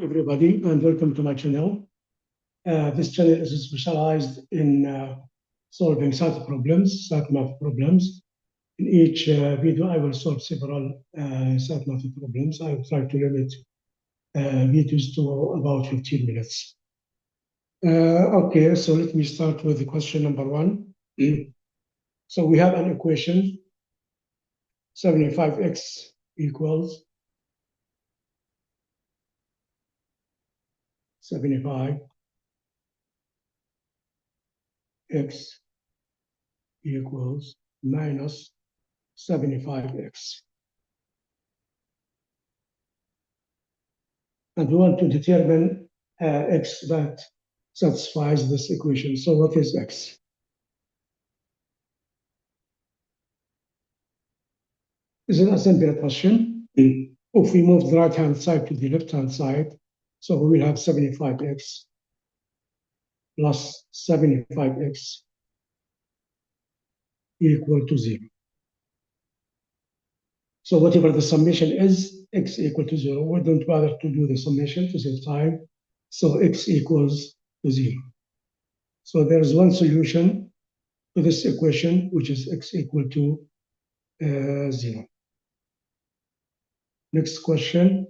everybody, and welcome to my channel. This channel is specialized in solving science problems, math problems. In each video, I will solve several math problems. I will try to limit videos to about 15 minutes. Okay, so let me start with the question number one. So we have an equation, 75x equals 75 x equals minus 75x. And we want to determine x that satisfies this equation. So what is x? This is a simple question. If we move the right-hand side to the left-hand side, so we will have 75x plus 75x equal to 0. So whatever the summation is, x equal to 0. We don't bother to do the summation to save time. So x equals to 0. So there is one solution to this equation, which is x equal to 0. Next question.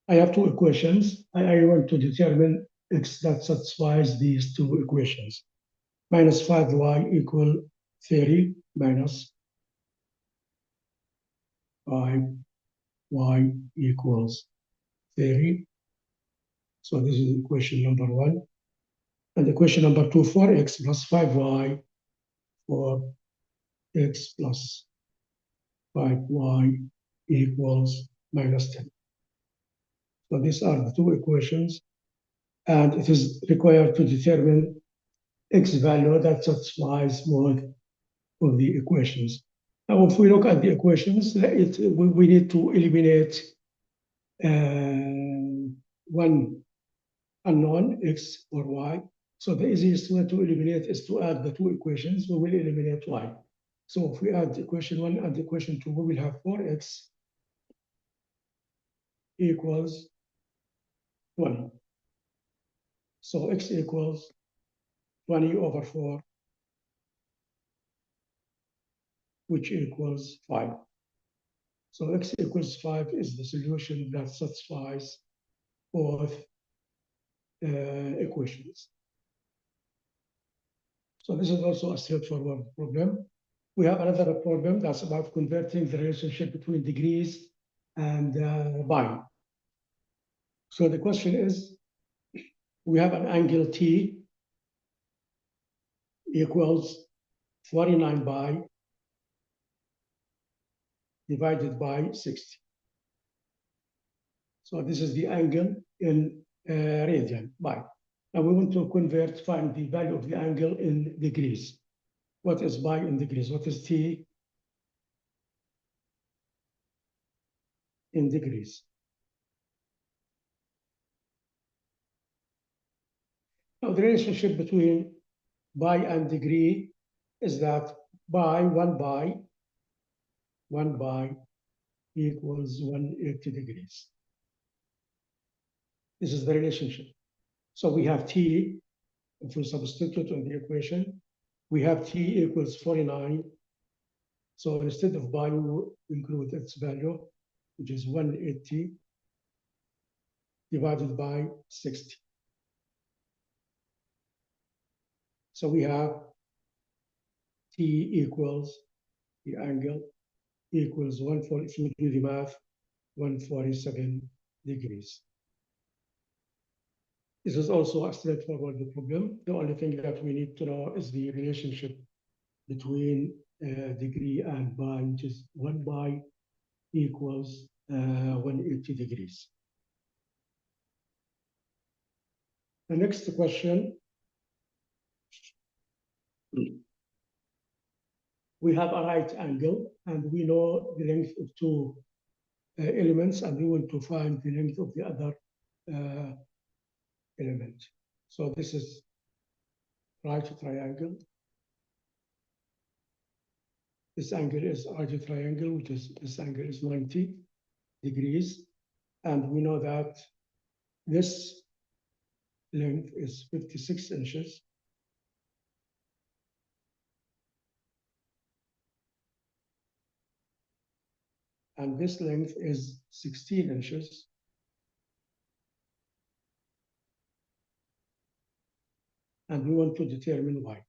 I have two equations. I want to determine x that satisfies these two equations. Minus 5y equal 30 minus 5y equals 30. So this is equation number one. And equation number two, 4x plus 5y, 4x plus 5y equals minus 10. So these are the two equations. And it is required to determine x value that satisfies both of the equations. Now, if we look at the equations, we need to eliminate one unknown, x or y. So the easiest way to eliminate is to add the two equations. We will eliminate y. So if we add equation one and equation two, we will have 4x equals 20. So x equals 20 over 4, which equals 5. So x equals 5 is the solution that satisfies both equations. So this is also a straightforward problem. We have another problem that's about converting the relationship between degrees and pi. So the question is, we have an angle T equals 49 pi divided by 60. So this is the angle in radian, pi. Now we want to find the value of the angle in degrees. What is pi in degrees? What is T in degrees? Now the relationship between pi and degree is that one pi equals 180 degrees. This is the relationship. So we have T, if we substitute in the equation, we have T equals 49. So instead of pi, we will include its value, which is 180 divided by 60. So we have T equals the angle equals 140, if you do the math, 147 degrees. This is also a straightforward problem. The only thing that we need to know is the relationship between degree and pi, which is 1 pi equals 180 degrees. The next question, we have a right angle and we know the length of two elements, and we want to find the length of the other element. So this is right triangle. This angle is right triangle, which is this angle is 90 degrees. And we know that this length is 56 inches. And this length is 16 inches. And we want to determine y.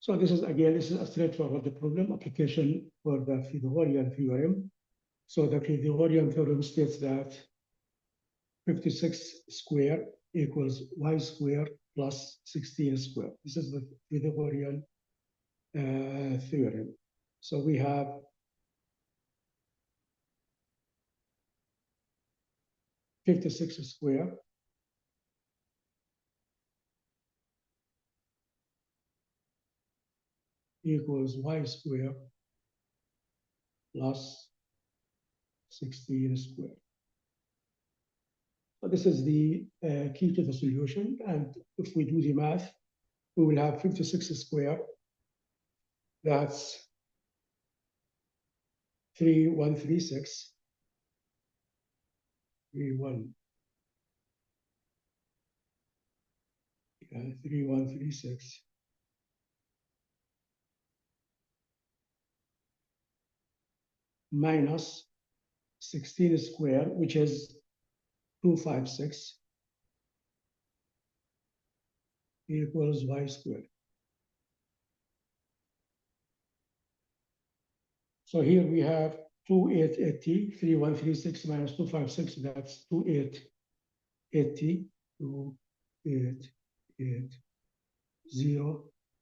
So this is, again, this is a straightforward problem application for the Pythagorean theorem. So the Pythagorean theorem states that 56 square equals y square plus 16 square. This is the Pythagorean theorem. So we have 56 square equals y square plus 16 square. So this is the key to the solution. And if we do the math, we will have 56 square. That's 3136. 3136 minus 16 square, which is 256, equals y squared. So here we have 2880, 3136 minus 256, that's 2880, 2880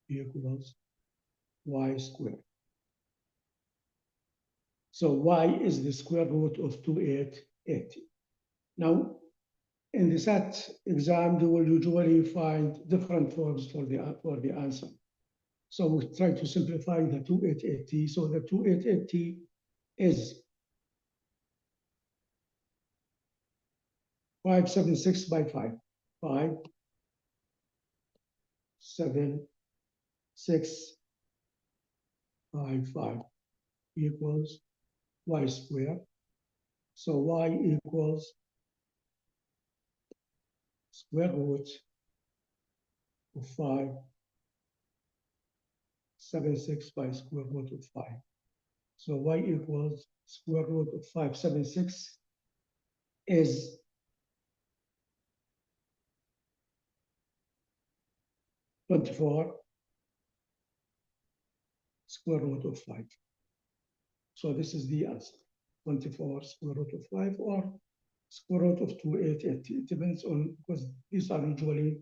equals y squared. So y is the square root of 2880. Now, in the SAT exam, they will usually find different forms for the answer. So we try to simplify the 2880. So the 2880 is 576 by 5. 576 by 5 equals y squared. So y equals square root of 576 by square root of 5. So y equals square root of 576 is 24 square root of 5. So this is the answer, 24 square root of 5 or square root of 2880. It depends on, because these are usually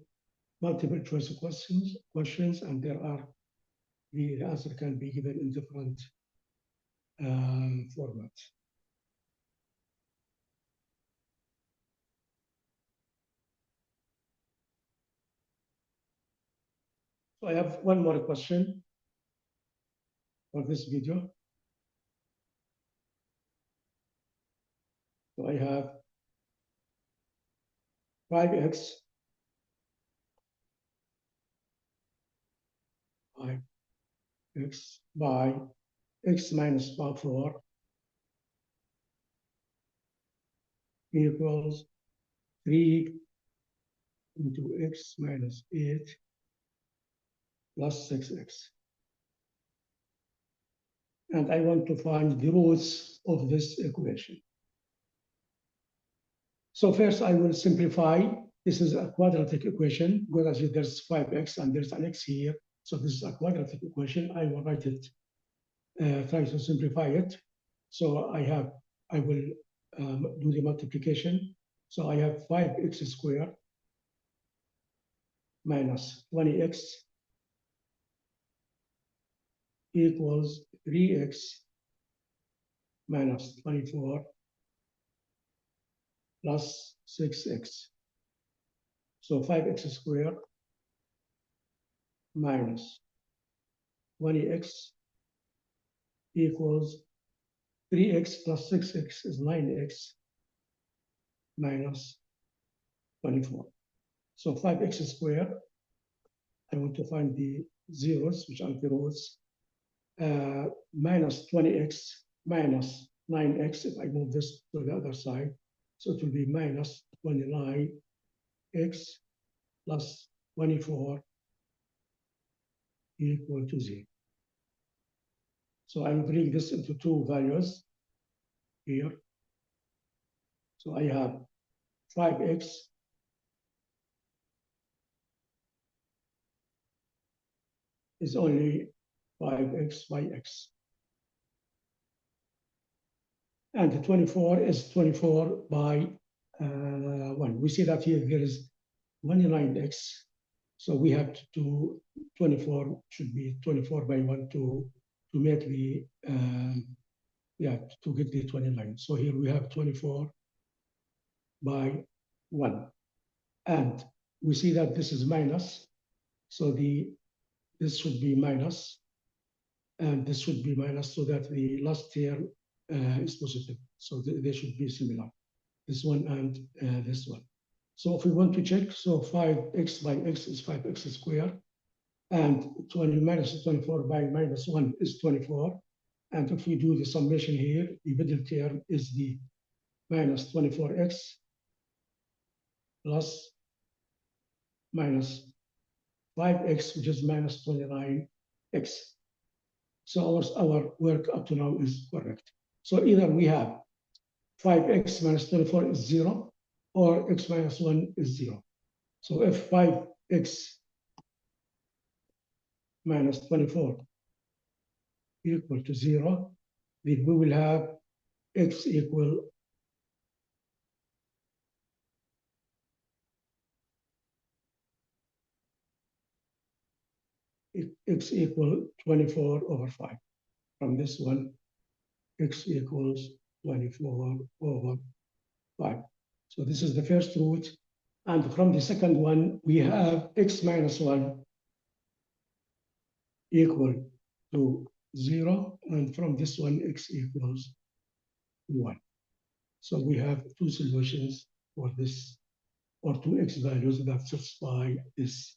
multiple choice questions, and the answer can be given in different formats. So I have one more question for this video. So I have 5x by x minus 4 equals 3 into x minus 8 plus 6x. And I want to find the roots of this equation. So first I will simplify. This is a quadratic equation because there's 5x and there's an x here. So this is a quadratic equation. I will write it, try to simplify it. So I will do the multiplication. So I have 5x squared minus 20x equals 3x minus 24 plus 6x. So 5x squared minus 20x equals 3x plus 6x is 9x minus 24. So 5x squared I want to find the zeros, which are the rows, minus 20x minus 9x. If I move this to the other side, so it will be minus 29x plus 24 equal to 0. So I'm bringing this into two values here. So I have 5x is only 5x by x. And the 24 is 24 by 1. We see that here there is 29x. So we have to do 24, should be 24 by 1 to make the, to get the 29. So here we have 24 by 1. And we see that this is minus. So this should be minus, and this should be minus, so that the last term is positive. So they should be similar, this one and this one. So if we want to check, so 5x by x is 5x squared, and 20 minus 24 by minus 1 is 24. And if we do the summation here, the middle term is the minus 24x plus minus 5x, which is minus 29x. So our work up to now is correct. So either we have 5x minus 24 is 0, or x minus 1 is 0. So if 5x minus 24 equal to 0, then we will have x equal x equal 24 over 5. From this one, x equals 24 over 5. So this is the first root. And from the second one, we have x minus 1 equal to 0. And from this one, x equals 1. So we have two solutions for this, or two x values that satisfy this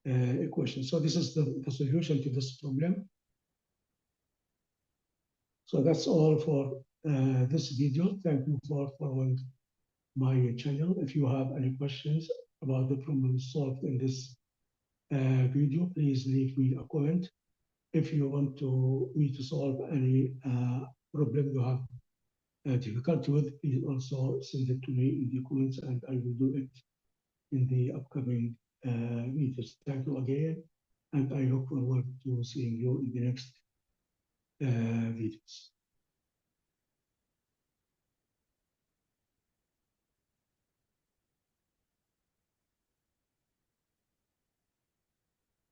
equation. So this is the solution to this problem. So that's all for this video. Thank you for following my channel. If you have any questions about the problem solved in this video, please leave me a comment. If you want me to solve any problem you have difficulty with, please also send it to me in the comments, and I will do it in the upcoming videos. Thank you again, and I look forward to seeing you in the next videos.